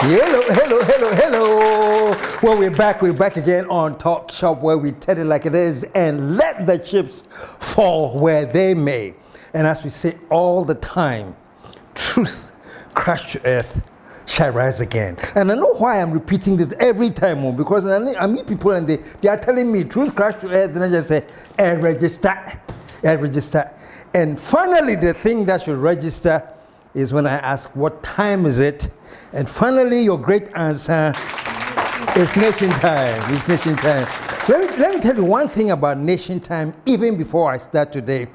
Hello. Well, we're back again on TALKSHOP, where we tell it like it is and let the chips fall where they may. And as we say all the time, truth crashed to earth shall rise again. And I know why I'm repeating this every time, because I meet people and they are telling me truth crashed to earth, and I just say, register. And finally, the thing that should register is when I ask, what time is it? And finally, your great answer is nation time. It's nation time. Let me tell you one thing about nation time, even before I start today.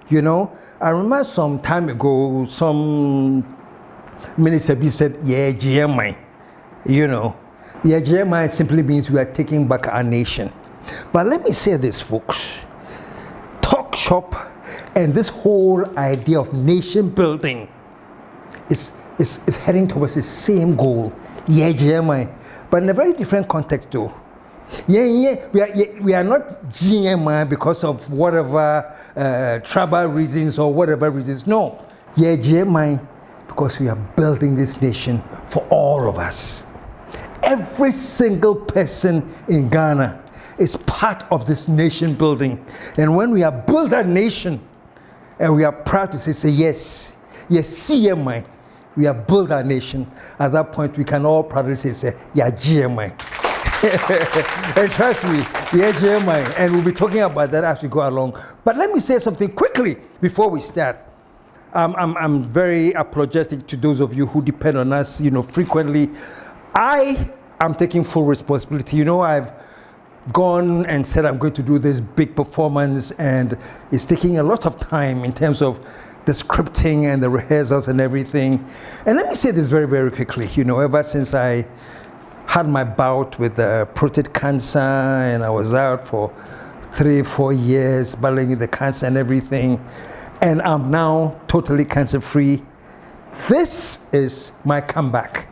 You know, I remember some time ago, some minister said, yeah, GMI. You know, yeah, GMI simply means we are taking back our nation. But let me say this, folks. TALKSHOP and this whole idea of nation building is heading towards the same goal, yeah, GMI, but in a very different context too. Yeah, we are not GMI because of whatever tribal reasons or whatever reasons. No, yeah, GMI because we are building this nation for all of us. Every single person in Ghana is part of this nation building. And when we are build a nation, and we are proud to say yes, CMI, we have built our nation. At that point, we can all proudly say, yeah, GMI. And trust me, yeah, GMI. And we'll be talking about that as we go along. But let me say something quickly before we start. I'm very apologetic to those of you who depend on us, frequently. I am taking full responsibility. I've gone and said I'm going to do this big performance, and it's taking a lot of time in terms of the scripting and the rehearsals and everything. And let me say this very, very quickly. Ever since I had my bout with prostate cancer, and I was out for 3-4 years battling with the cancer and everything, and I'm now totally cancer-free, this is my comeback.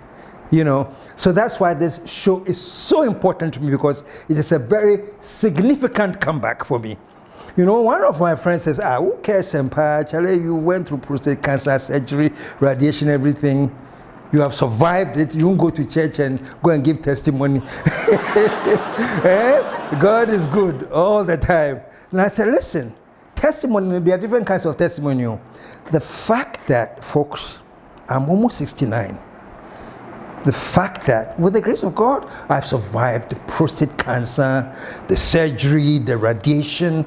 So that's why this show is so important to me, because it is a very significant comeback for me. One of my friends says, who KSM, Charlie, you went through prostate cancer surgery, radiation, everything. You have survived it. You won't go to church and go and give testimony. God is good all the time. And I said, listen, testimony, there are different kinds of testimony. The fact that, folks, I'm almost 69. The fact that, with the grace of God, I've survived the prostate cancer, the surgery, the radiation,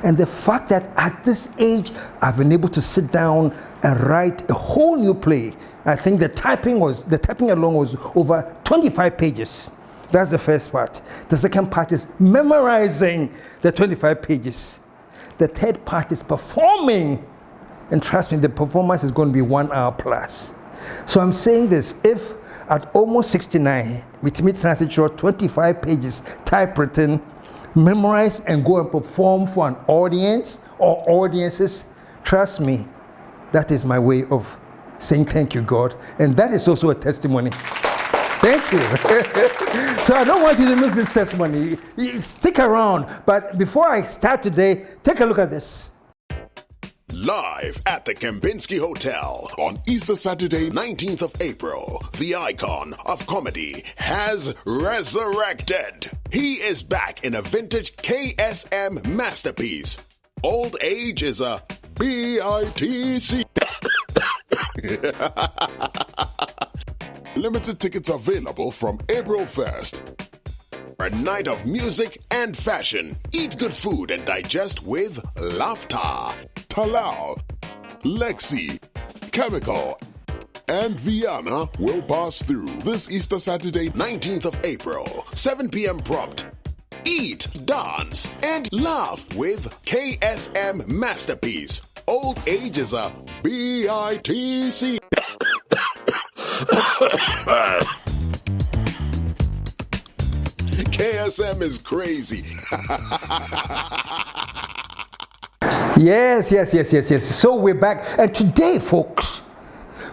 and the fact that at this age, I've been able to sit down and write a whole new play. I think the typing alone was over 25 pages. That's the first part. The second part is memorizing the 25 pages. The third part is performing. And trust me, the performance is going to be 1 hour plus. So I'm saying this, if at almost 69, with me transit short 25 pages typewritten, memorize and go and perform for an audience or audiences, trust me, that is my way of saying thank you, God. And that is also a testimony. Thank you. So I don't want you to miss this testimony. Stick around. But before I start today, take a look at this. Live at the Kempinski Hotel on Easter Saturday, 19th of April, the icon of comedy has resurrected. He is back in a vintage KSM masterpiece. Old age is a BITC. Limited tickets available from April 1st. A night of music and fashion. Eat good food and digest with laughter. Talal, Lexi, Chemical, and Vienna will pass through this Easter Saturday, 19th of April, 7 p.m. prompt. Eat, dance, and laugh with KSM Masterpiece. Old age is a BITC. KSM is crazy. Yes. So we're back. And today, folks,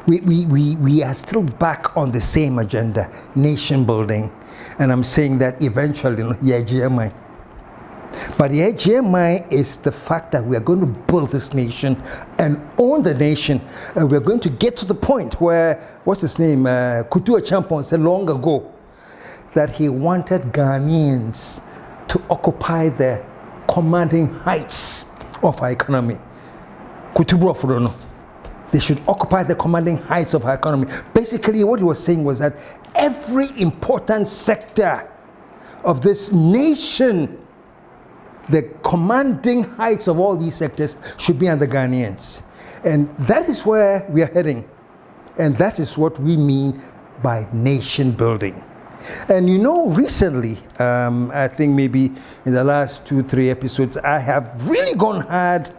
we are still back on the same agenda, nation building. And I'm saying that eventually, yeah, GMI. But the edge in mind is the fact that we are going to build this nation and own the nation. And we're going to get to the point where, what's his name, Kutu Acheampong said long ago that he wanted Ghanaians to occupy the commanding heights of our economy. Kutu Brofurono. They should occupy the commanding heights of our economy. Basically, what he was saying was that every important sector of this nation, the commanding heights of all these sectors should be under Ghanaians. And that is where we are heading. And that is what we mean by nation building. And you know, recently, I think maybe in the last 2-3 episodes, I have really gone hard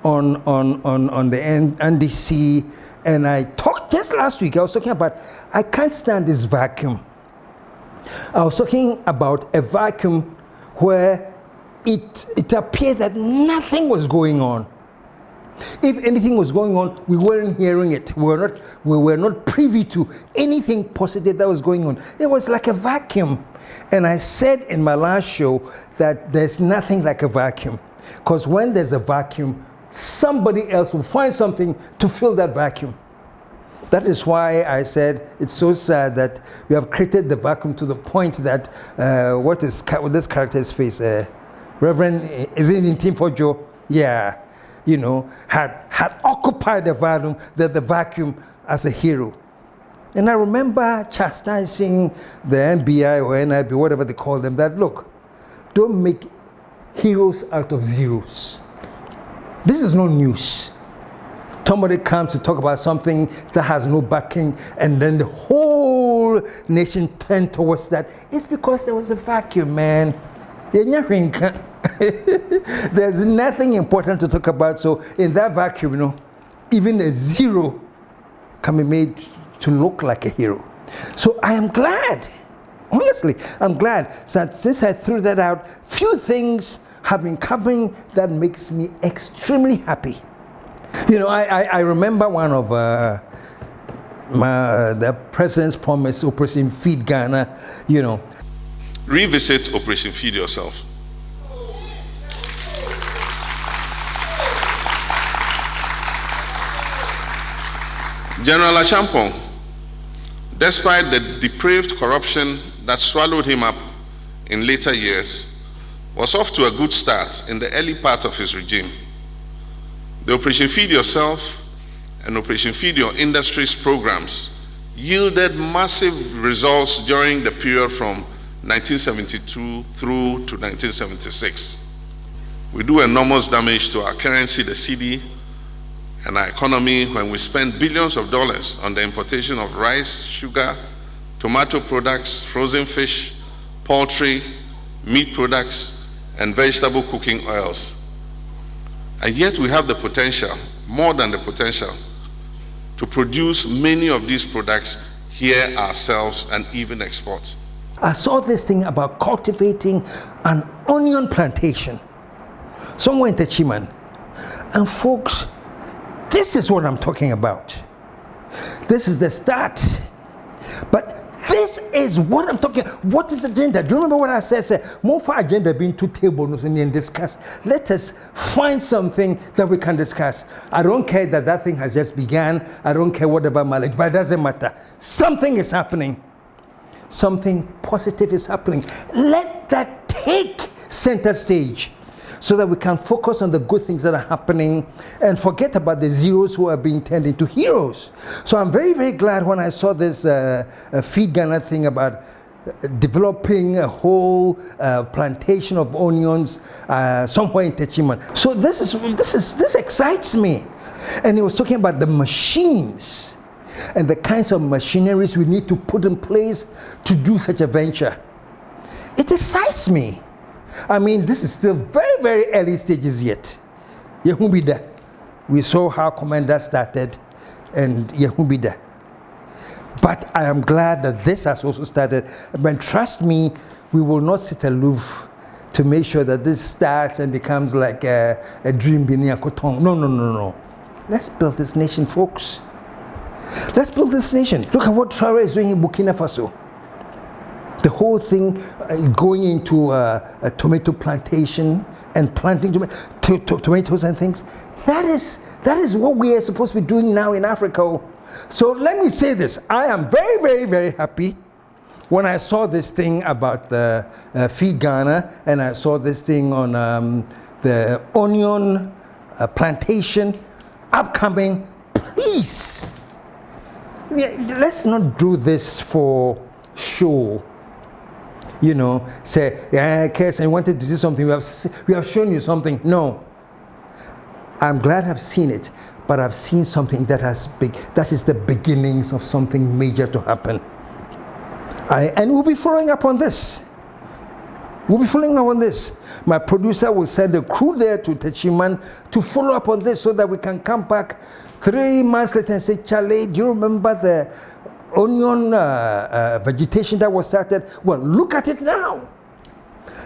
on the NDC. And I talked just last week, I was talking about, I can't stand this vacuum. I was talking about a vacuum where it appeared that nothing was going on. If anything was going on, we weren't hearing it. We were not privy to anything positive that was going on. It was like a vacuum. And I said in my last show that there's nothing like a vacuum. Because when there's a vacuum, somebody else will find something to fill that vacuum. That is why I said it's so sad that we have created the vacuum to the point that what this character's face, Reverend, is it in Team for Joe? Yeah, you know, had occupied the vacuum as a hero. And I remember chastising the NBI or NIB, whatever they call them, that look, don't make heroes out of zeros. This is no news. Somebody comes to talk about something that has no backing, and then the whole nation turned towards that. It's because there was a vacuum, man. There's nothing important to talk about. So in that vacuum, you know, even a zero can be made to look like a hero. So I am glad, honestly, I'm glad that since I threw that out, few things have been coming that makes me extremely happy. You know, I remember one of the president's promise, Operation Feed Ghana, you know. Revisit Operation Feed Yourself. General Acheampong, despite the depraved corruption that swallowed him up in later years, was off to a good start in the early part of his regime. The Operation Feed Yourself and Operation Feed Your Industries programs yielded massive results during the period from 1972 through to 1976. We do enormous damage to our currency, the cedi, and our economy when we spend billions of dollars on the importation of rice, sugar, tomato products, frozen fish, poultry, meat products, and vegetable cooking oils. And yet we have the potential, more than the potential, to produce many of these products here ourselves and even export. I saw this thing about cultivating an onion plantation somewhere in Techiman. And folks, this is what I'm talking about. This is the start. But this is what I'm talking about. What is agenda? Do you remember what I said? More for agenda being to table and discuss. Let us find something that we can discuss. I don't care that that thing has just begun. I don't care whatever mileage, but it doesn't matter. Something is happening. Something positive is happening. Let that take center stage so that we can focus on the good things that are happening and forget about the zeros who are being turned into heroes. So I'm very, very glad when I saw this Feed Ghana thing about developing a whole plantation of onions somewhere in Techiman. So this excites me. And he was talking about the machines and the kinds of machineries we need to put in place to do such a venture. It excites me. I mean, this is still very, very early stages yet. Yehubida. We saw how Commander started, and Yehubida. But I am glad that this has also started. But trust me, we will not sit aloof to make sure that this starts and becomes like a dream beneath a cotton. No. Let's build this nation, folks. Let's build this nation. Look at what Traore is doing in Burkina Faso. The whole thing going into a tomato plantation and planting tomatoes and things. That is what we are supposed to be doing now in Africa. So let me say this. I am very, very, very happy when I saw this thing about the Feed Ghana, and I saw this thing on the onion plantation upcoming. Please, let's not do this for show. You know, say, yeah, KSM wanted to do something. We have shown you something. No. I'm glad I've seen it, but I've seen something that is the beginnings of something major to happen. And we'll be following up on this. We'll be following up on this. My producer will send a crew there to Techiman to follow up on this so that we can come back 3 months later and say, Charlie, do you remember the onion vegetation that was started? Well, look at it now.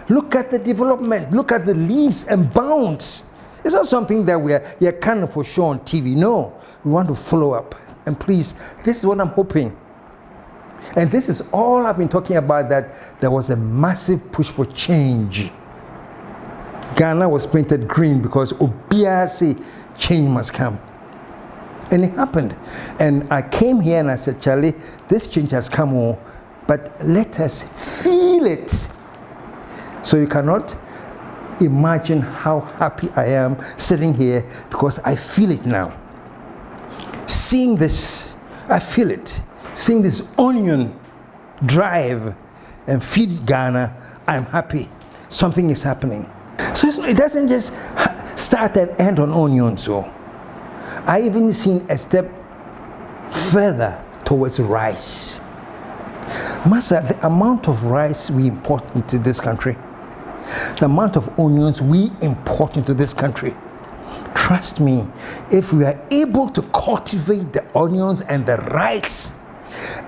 Look at the development. Look at the leaps and bounds. It's not something that we're kind of for sure on TV. No, we want to follow up. And please, this is what I'm hoping. And this is all I've been talking about, that there was a massive push for change. Ghana was painted green because Obiara say change must come. And it happened. And I came here and I said, Charlie, this change has come on, but let us feel it. So you cannot imagine how happy I am sitting here because I feel it now. Seeing this, I feel it. Seeing this onion drive and Feed Ghana, I'm happy. Something is happening. So it doesn't just start and end on onions. So I even seen a step further towards rice. Master, the amount of rice we import into this country, the amount of onions we import into this country, trust me, if we are able to cultivate the onions and the rice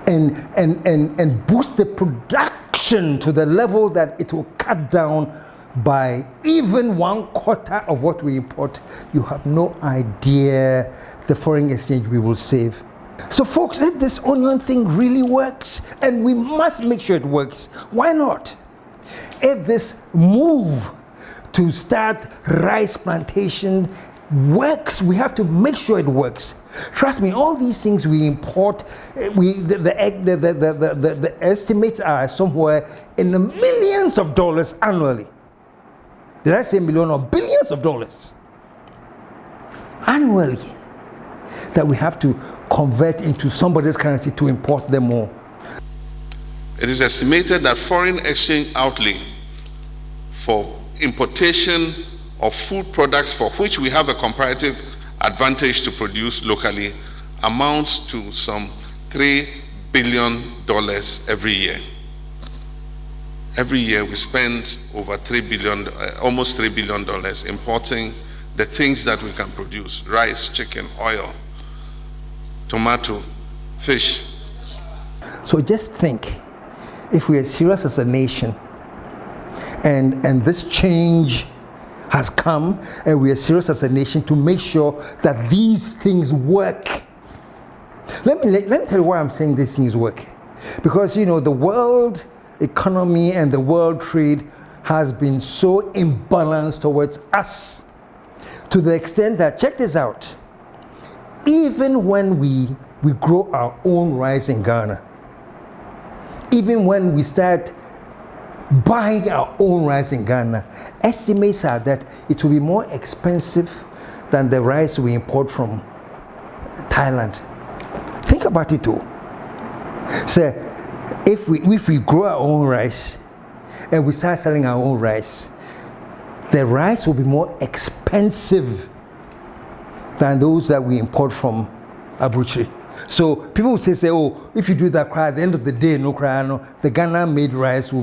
and boost the production to the level that it will cut down by even 1/4 of what we import, you have no idea the foreign exchange we will save. So folks, if this onion thing really works, and we must make sure it works, why not? If this move to start rice plantation works, we have to make sure it works. Trust me, all these things we import, the estimates are somewhere in the millions of dollars annually. Did I say million or billions of dollars? Annually, that we have to convert into somebody's currency to import them more. It is estimated that foreign exchange outlay for importation of food products for which we have a comparative advantage to produce locally amounts to some $3 billion every year. Every year we spend over almost $3 billion importing the things that we can produce: rice, chicken, oil, tomato, fish. So just think, if we are serious as a nation, and this change has come, and we are serious as a nation to make sure that these things work. Let me tell you why I'm saying these things work. Because, you know, the world economy and the world trade has been so imbalanced towards us, to the extent that, check this out, even when we grow our own rice in Ghana, even when we start buying our own rice in Ghana, estimates are that it will be more expensive than the rice we import from Thailand. Think about it too. So if we grow our own rice and we start selling our own rice, the rice will be more expensive than those that we import from Abuchi. So people will say, oh, if you do that, at the end of the day, the Ghana made rice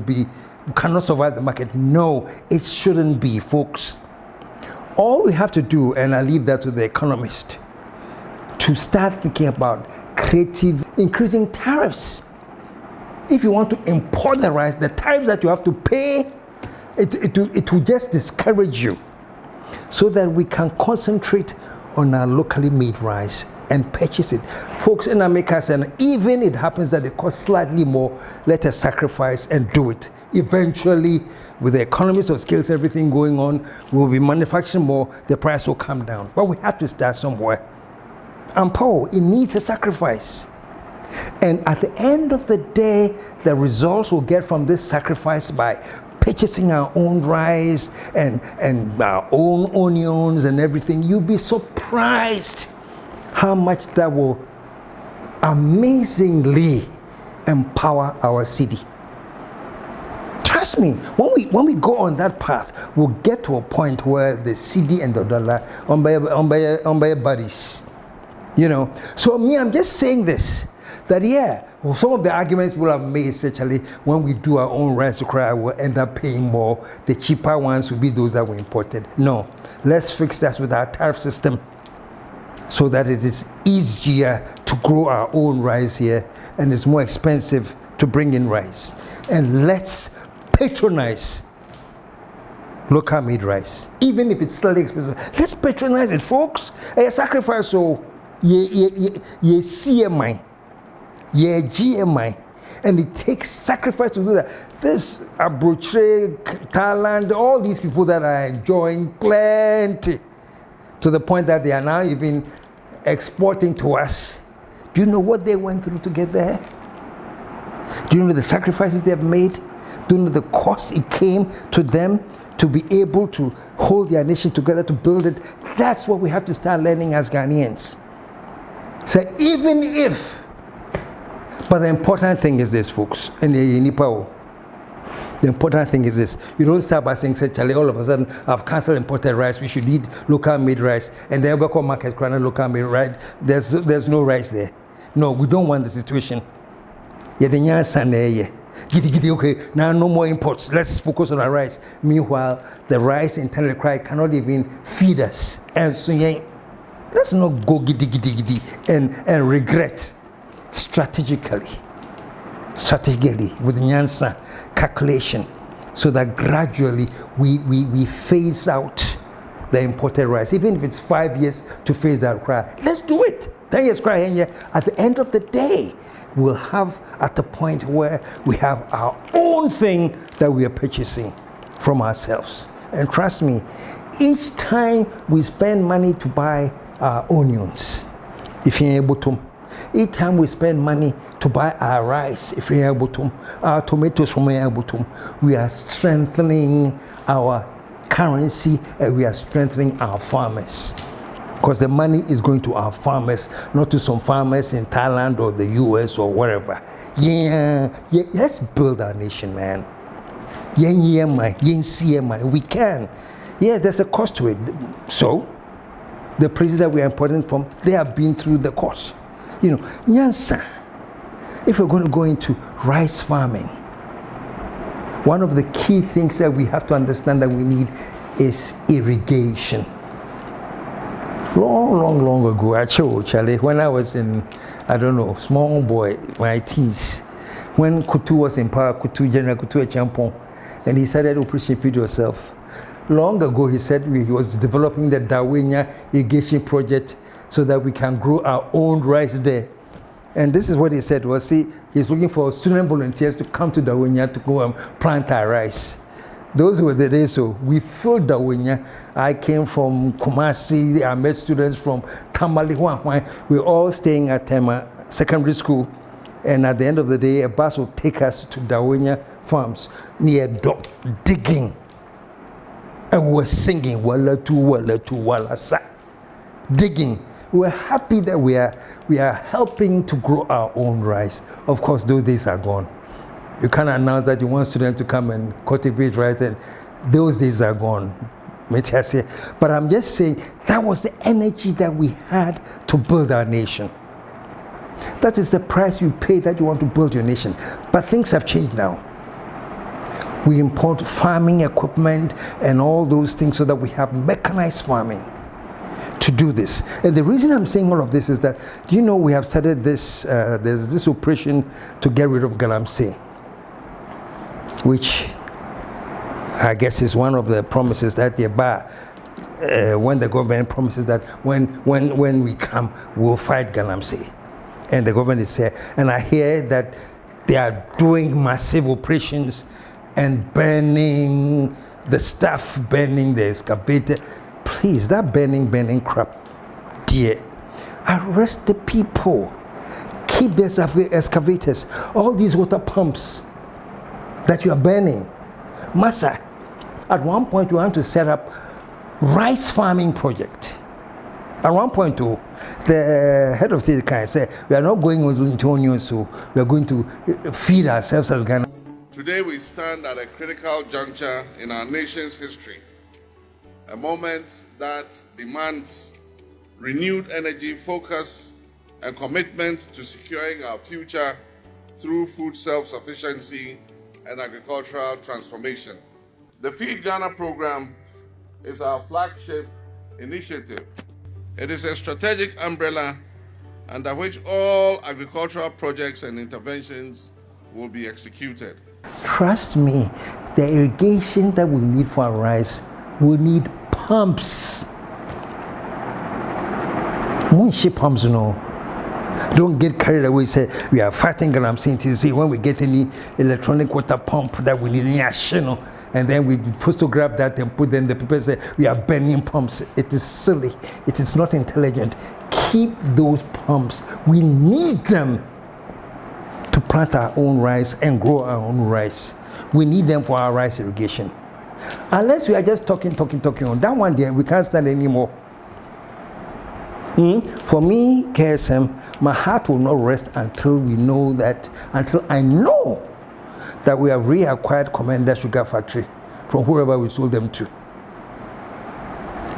cannot survive the market. No, it shouldn't be, folks. All we have to do, and I leave that to the economist, to start thinking about increasing tariffs. If you want to import the rice, the tariffs that you have to pay, it will just discourage you, so that we can concentrate on our locally made rice and purchase it. Folks in America said, even it happens that it costs slightly more, let us sacrifice and do it. Eventually, with the economies of scales, everything going on, we'll be manufacturing more, the price will come down. But we have to start somewhere. And Paul, it needs a sacrifice. And at the end of the day, the results we'll get from this sacrifice by purchasing our own rice and our own onions and everything, you'll be surprised how much that will amazingly empower our city. Trust me, when we go on that path, we'll get to a point where the cedi and the dollar on by buddies. You know, so me, I'm just saying this, that well, some of the arguments we'll have made essentially when we do our own rice to cry, we'll end up paying more. The cheaper ones will be those that were imported. No, let's fix that with our tariff system so that it is easier to grow our own rice here and it's more expensive to bring in rice. And let's patronize local made rice, even if it's slightly expensive. Let's patronize it, folks. A sacrifice, so ye CMI. Yeah, GMI, and it takes sacrifice to do that. This Abroche, Thailand, all these people that are enjoying plenty to the point that they are now even exporting to us. Do you know what they went through to get there? Do you know the sacrifices they have made? Do you know the cost it came to them to be able to hold their nation together, to build it? That's what we have to start learning as Ghanaians. So even if, but the important thing is this, folks, and the important thing is this: you don't start by saying, Charlie, all of a sudden I've cancelled imported rice, we should eat local made rice, and then we call market crying local made rice. There's no rice there. No, we don't want the situation. Okay, now no more imports. Let's focus on our rice. Meanwhile, the rice internally cannot even feed us. And so let's not go giddy and regret. Strategically with Nyansa calculation, so that gradually we phase out the imported rice, even if it's 5 years to phase out rice. Let's do it. 10 years cry. At the end of the day, we'll have at the point where we have our own thing that we are purchasing from ourselves. And trust me, each time we spend money to buy our onions, if you're able to, each time we spend money to buy our rice, if we're able to, our tomatoes from able to, we are strengthening our currency and we are strengthening our farmers. Because the money is going to our farmers, not to some farmers in Thailand or the US or wherever. Let's build our nation, man. We can. Yeah, there's a cost to it. So, the places that we are importing from, they have been through the course. You know, Nyansa, if we're going to go into rice farming, one of the key things that we have to understand that we need is irrigation. Long ago, actually, when I was in, I don't know, small boy, my teens, when Kutu was in power, General Kutu Champon, and he started Operation Feed Yourself. Long ago, he said he was developing the Dawenya irrigation project so that we can grow our own rice there. And this is what he said was, he's looking for student volunteers to come to Dawenya to go and plant our rice. Those were the days, so we filled Dawenya. I came from Kumasi, I met students from Tamale. We were all staying at Tema Secondary School. And at the end of the day, a bus would take us to Dawenya farms near Dok, digging. And we were singing, Walla tu, walla sa. Digging. We're happy that we are helping to grow our own rice. Of course, those days are gone. You can't announce that you want students to come and cultivate rice, and those days are gone. But I'm just saying that was the energy that we had to build our nation. That is the price you pay that you want to build your nation. But things have changed now. We import farming equipment and all those things so that we have mechanized farming to do this. And the reason I'm saying all of this is that, do you know we have started this, there's this operation to get rid of galamsey, which I guess is one of the promises that they buy when the government promises that when we come, we'll fight Galamsey. And the government is here. And I hear that they are doing massive operations and burning the stuff, burning the excavator. Please, that burning crap, dear. Arrest the people. Keep the excavators. All these water pumps that you are burning. Massa, at one point we want to set up rice farming project. At one point too, the head of state can say, we are not going into onions, so we are going to feed ourselves as Ghana. Today we stand at a critical juncture in our nation's history, a moment that demands renewed energy, focus, and commitment to securing our future through food self-sufficiency and agricultural transformation. The Feed Ghana program is our flagship initiative. It is a strategic umbrella under which all agricultural projects and interventions will be executed. Trust me, the irrigation that we need for our rice will need pumps. Munshi pumps, you know. Don't get carried away. Say we are fighting Galamsey to see when we get any electronic water pump that we need, and then we photograph that and put them. The people say we are burning pumps. It is silly. It is not intelligent. Keep those pumps. We need them to plant our own rice and grow our own rice. We need them for our rice irrigation. Unless we are just talking on that one day, we can't stand anymore. For me, KSM, my heart will not rest until I know that we have reacquired Commander Sugar Factory from whoever we sold them to,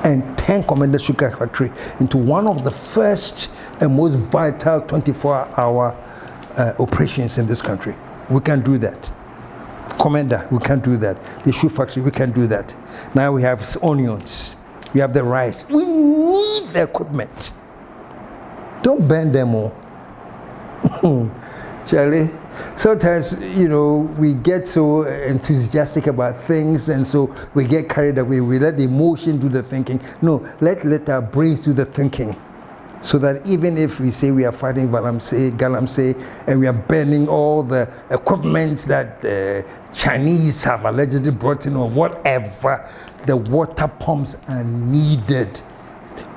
and turn Commander Sugar Factory into one of the first and most vital 24-hour operations in this country. We can do that. Commander, we can do that. The shoe factory, we can do that. Now we have onions. We have the rice. We need the equipment. Don't burn them all. Charlie, sometimes, we get so enthusiastic about things, and so we get carried away. We let the emotion do the thinking. No, let our brains do the thinking. So that even if we say we are fighting Galamsey, and we are burning all the equipment that the Chinese have allegedly brought in or whatever, the water pumps are needed.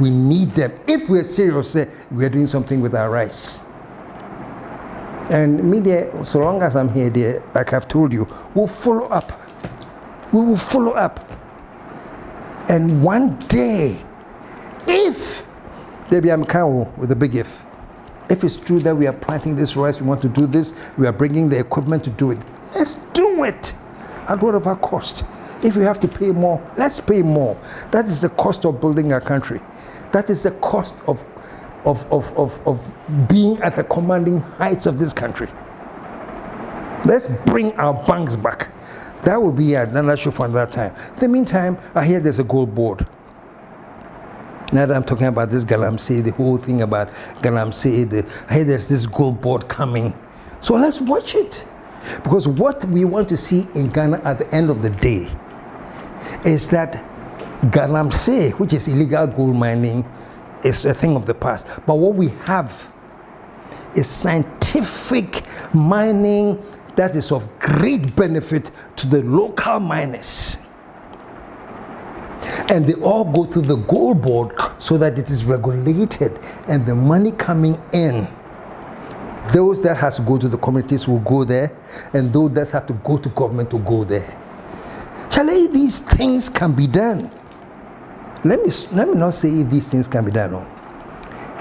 We need them. If we're serious, we are doing something with our rice. And media, so long as I'm here, dear, like I've told you, we'll follow up. We will follow up. And one day, if there be with a big if it's true that we are planting this rice, we want to do this, we are bringing the equipment to do it, let's do it at whatever cost. If we have to pay more, let's pay more. That is the cost of building our country. That is the cost of being at the commanding heights of this country. Let's bring our banks back. That will be another show for another time. In the meantime, I hear there's a gold board. Now that I'm talking about this Galamsey, the whole thing about Galamsey, I hear there's this gold board coming. So let's watch it. Because what we want to see in Ghana at the end of the day is that Galamsey, which is illegal gold mining, is a thing of the past. But what we have is scientific mining that is of great benefit to the local miners. And they all go through the gold board so that it is regulated, and the money coming in, those that has to go to the communities will go there, and those that have to go to government will go there. Charlie, these things can be done. Let me not say these things can be done. No.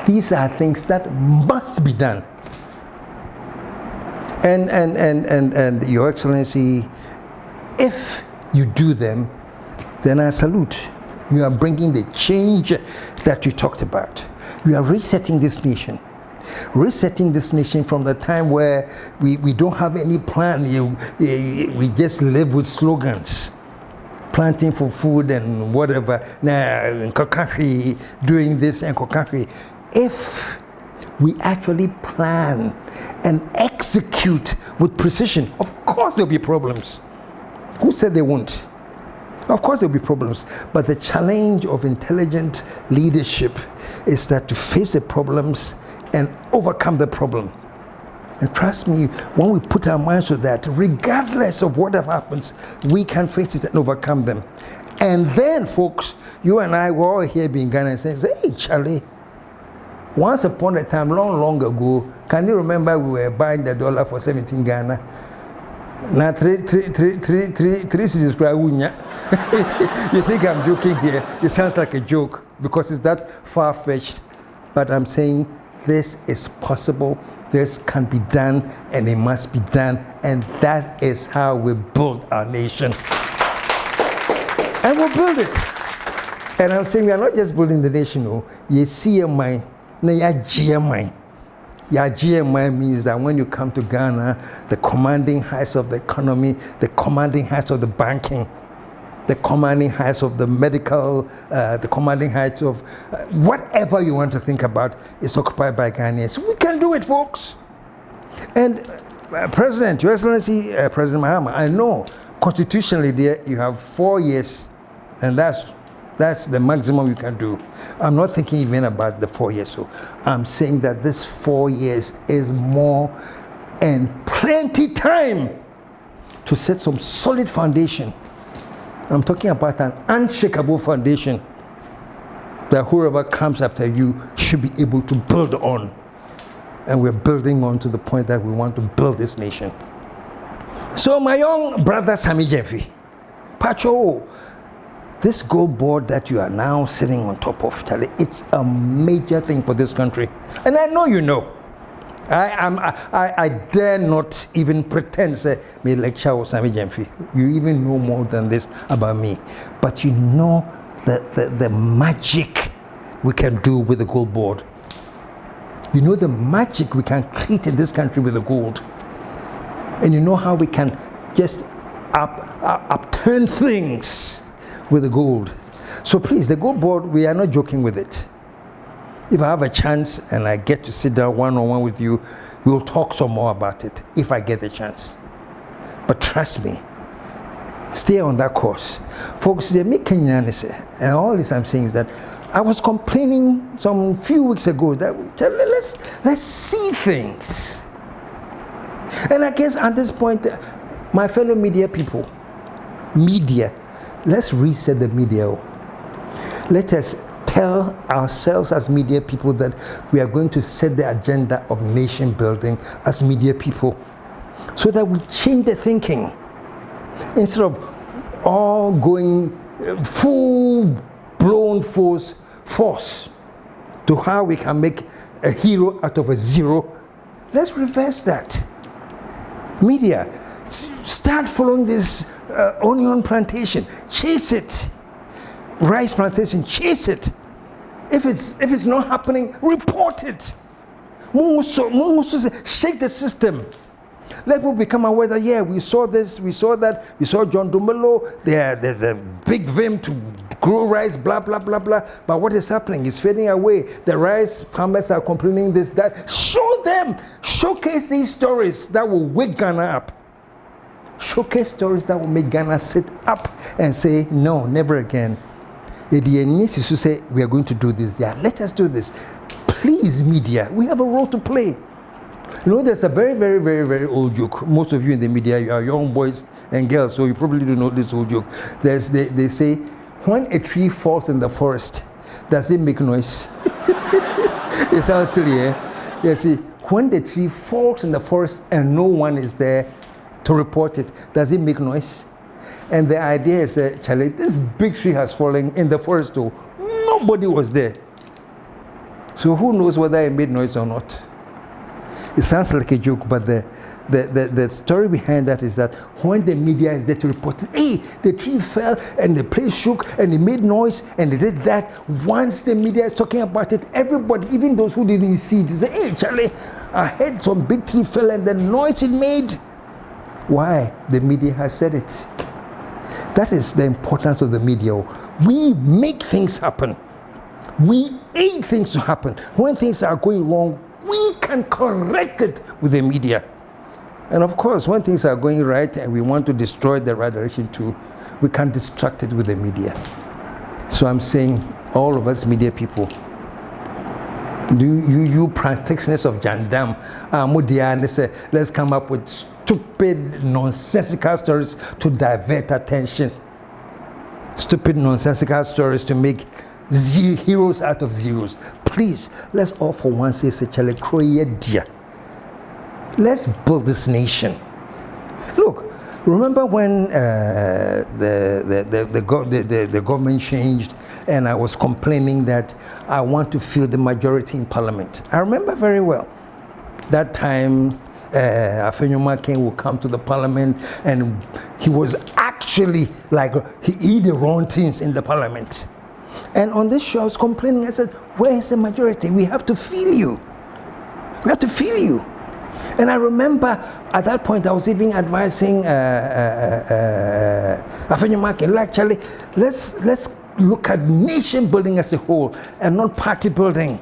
These are things that must be done. And Your Excellency, if you do them, then I salute. You are bringing the change that you talked about. You are resetting this nation. Resetting this nation from the time where we don't have any plan. We just live with slogans. Planting for food and whatever. Now, in Kokakri, doing this and Kokakri. If we actually plan and execute with precision, of course there'll be problems. Who said they won't? Of course, there'll be problems, but the challenge of intelligent leadership is that to face the problems and overcome the problem. And trust me, when we put our minds to that, regardless of whatever happens, we can face it and overcome them. And then, folks, you and I were all here being Ghana and saying, hey, Charlie, once upon a time, long, long ago, can you remember we were buying the dollar for 17 Ghana? Now, three cities. You think I'm joking here? It sounds like a joke because it's that far-fetched. But I'm saying this is possible, this can be done, and it must be done. And that is how we build our nation. And we'll build it. And I'm saying we are not just building the nation, no. You see a mind, no, you GMI. Your GMI means that when you come to Ghana, the commanding heights of the economy, the commanding heights of the banking, the commanding heights of the medical, the commanding heights of whatever you want to think about is occupied by Ghanaians. We can do it, folks. And President, Your Excellency, President Mahama, I know constitutionally there you have 4 years, and that's the maximum you can do. I'm not thinking even about the 4 years. So I'm saying that this 4 years is more and plenty time to set some solid foundation. I'm talking about an unshakable foundation that whoever comes after you should be able to build on. And we're building on to the point that we want to build this nation. So my young brother Sammy Jeffy, Pacho, this gold board that you are now sitting on top of, Charlie, it's a major thing for this country. And I know you know. I dare not even pretend to say, me lecture with Sammy Jeffy. You even know more than this about me. But you know the magic we can do with the gold board. You know the magic we can create in this country with the gold. And you know how we can just upturn things with the gold. So please, the gold board, we are not joking with it. If I have a chance and I get to sit down one-on-one with you, we'll talk some more about it if I get the chance. But trust me, stay on that course. Folks, they make Kenyan, and all this I'm saying is that I was complaining some few weeks ago that let's see things. And I guess at this point, my fellow media people, let's reset the media. Let us tell ourselves as media people that we are going to set the agenda of nation building as media people so that we change the thinking instead of all going full-blown force to how we can make a hero out of a zero. Let's reverse that. Media, start following this onion plantation, chase it. Rice plantation, chase it. If it's not happening, report it. Shake the system. Let people become aware that, yeah, we saw this, we saw that, we saw John Dumelo, there's a big vim to grow rice, blah, blah, blah, blah. But what is happening? It's fading away. The rice farmers are complaining this, that. Show them. Showcase these stories that will wake Ghana up. Showcase stories that will make Ghana sit up and say, no, never again. The needs is to say, we are going to do this. Yeah, let us do this. Please, media, we have a role to play. You know, there's a very, very, very, very old joke. Most of you in the media, you are young boys and girls, so you probably don't know this old joke. They say, when a tree falls in the forest, does it make noise? It sounds silly, eh? You see, when the tree falls in the forest and no one is there to report it, does it make noise? And the idea is that, Charlie, this big tree has fallen in the forest too. Nobody was there. So who knows whether it made noise or not? It sounds like a joke, but the story behind that is that when the media is there to report, hey, the tree fell and the place shook and it made noise and it did that, once the media is talking about it, everybody, even those who didn't see it, say, hey, Charlie, I heard some big tree fell and the noise it made. Why? The media has said it. That is the importance of the media. We make things happen. We aid things to happen. When things are going wrong, we can correct it with the media. And of course, when things are going right and we want to destroy the right direction too, we can't distract it with the media. So I'm saying, all of us media people, you practitioners of Jandam, let's come up with stupid, nonsensical stories to divert attention. Stupid, nonsensical stories to make heroes out of zeros. Please, let's all for once say, let's build this nation. Look, remember when the government changed and I was complaining that I want to feel the majority in parliament? I remember very well. That time, Afenyoman King would come to the parliament and he was actually like, he did the wrong things in the parliament. And on this show I was complaining, I said, where is the majority? We have to feel you. We have to feel you. And I remember at that point I was even advising Afenyoman King, actually, let's look at nation building as a whole and not party building.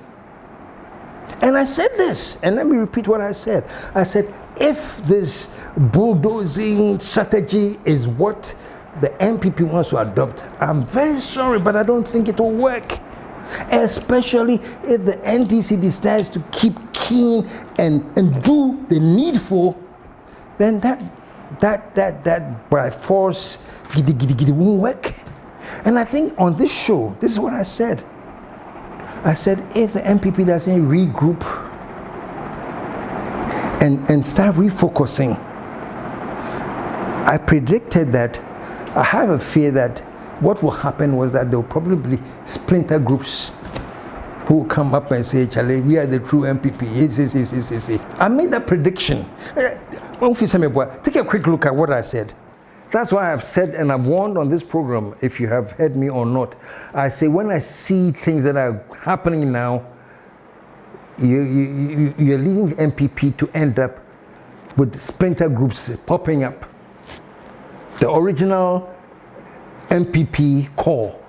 And I said this, and let me repeat what I said. I said, if this bulldozing strategy is what the MPP wants to adopt, I'm very sorry, but I don't think it will work. Especially if the NDC decides to keep keen and do the needful, then that by force won't work. And I think on this show, this is what I said. I said, if the MPP doesn't regroup and start refocusing, I predicted that, I have a fear that what will happen was that there will probably be splinter groups who will come up and say, Charlie, we are the true MPP. Yes. I made that prediction. Take a quick look at what I said. That's why I've said, and I've warned on this program, if you have heard me or not, I say when I see things that are happening now, you're leading the MPP to end up with splinter groups popping up. The original MPP core,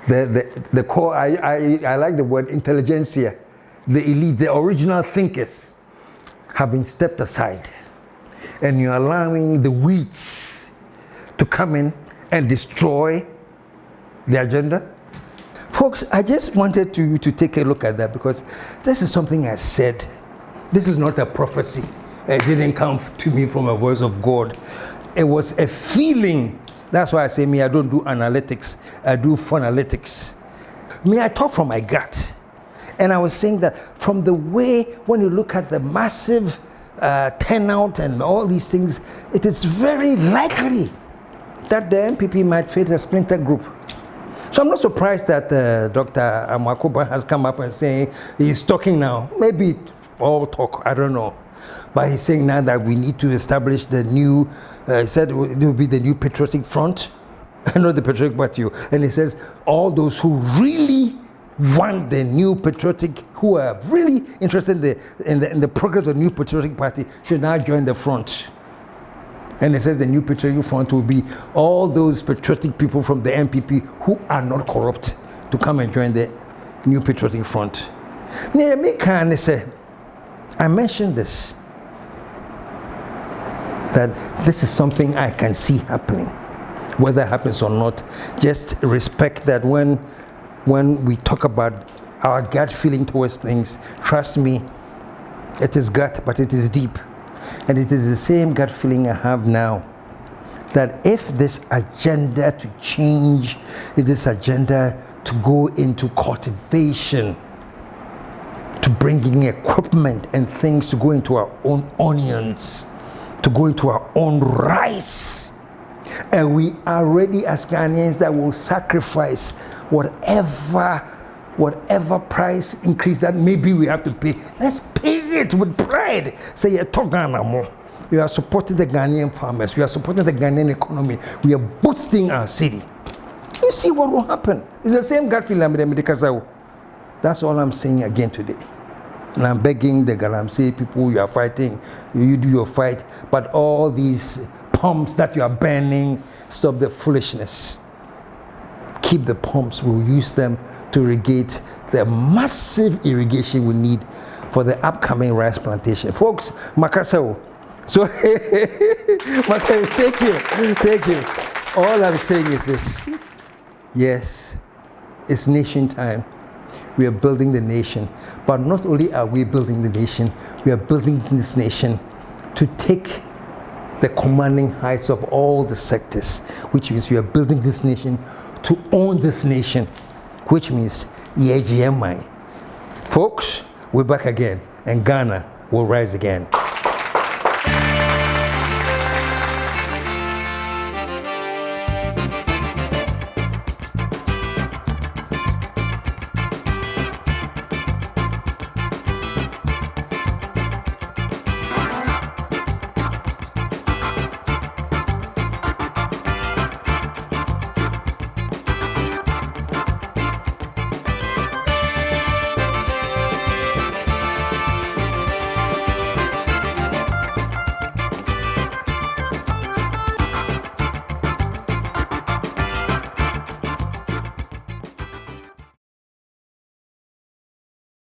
the core, I like the word intelligentsia, the elite, the original thinkers have been stepped aside. And you're allowing the weeds to come in and destroy the agenda. Folks, I just wanted you to take a look at that because this is something I said. This is not a prophecy. It didn't come to me from a voice of God. It was a feeling. That's why I say, I don't do analytics. I do phonalytics. I talk from my gut. And I was saying that from the way, when you look at the massive turnout and all these things, it is very likely that the MPP might face a splinter group. So I'm not surprised that Dr. Amakoba has come up and saying he's talking now. Maybe all talk, I don't know. But he's saying now that we need to establish the new, he said it will be the new patriotic front, not the patriotic party. And he says all those who really want the new patriotic, who are really interested in the progress of the new patriotic party, should now join the front. And it says the new patriotic front will be all those patriotic people from the MPP who are not corrupt to come and join the new patriotic front. I mentioned this, that this is something I can see happening. Whether it happens or not, just respect that when we talk about our gut feeling towards things, trust me, it is gut, but it is deep. And it is the same gut feeling I have now, that if this agenda to change, if this agenda to go into cultivation, to bringing equipment and things to go into our own onions, to go into our own rice, and we are ready as Ghanaians that will sacrifice whatever price increase that maybe we have to pay. Let's pay it with pride. Say, you are supporting the Ghanaian farmers. We are supporting the Ghanaian economy. We are boosting our city. You see what will happen. It's the same gut feeling. That's all I'm saying again today. And I'm begging the Galamsey people, you are fighting, you do your fight, but all these pumps that you are burning, stop the foolishness. Keep the pumps, we'll use them to irrigate the massive irrigation we need for the upcoming rice plantation. Folks, Makasao. So, thank you. All I'm saying is this. Yes, it's nation time. We are building the nation. But not only are we building the nation, we are building this nation to take the commanding heights of all the sectors, which means we are building this nation to own this nation, which means EAGMI. Folks, we're back again, and Ghana will rise again.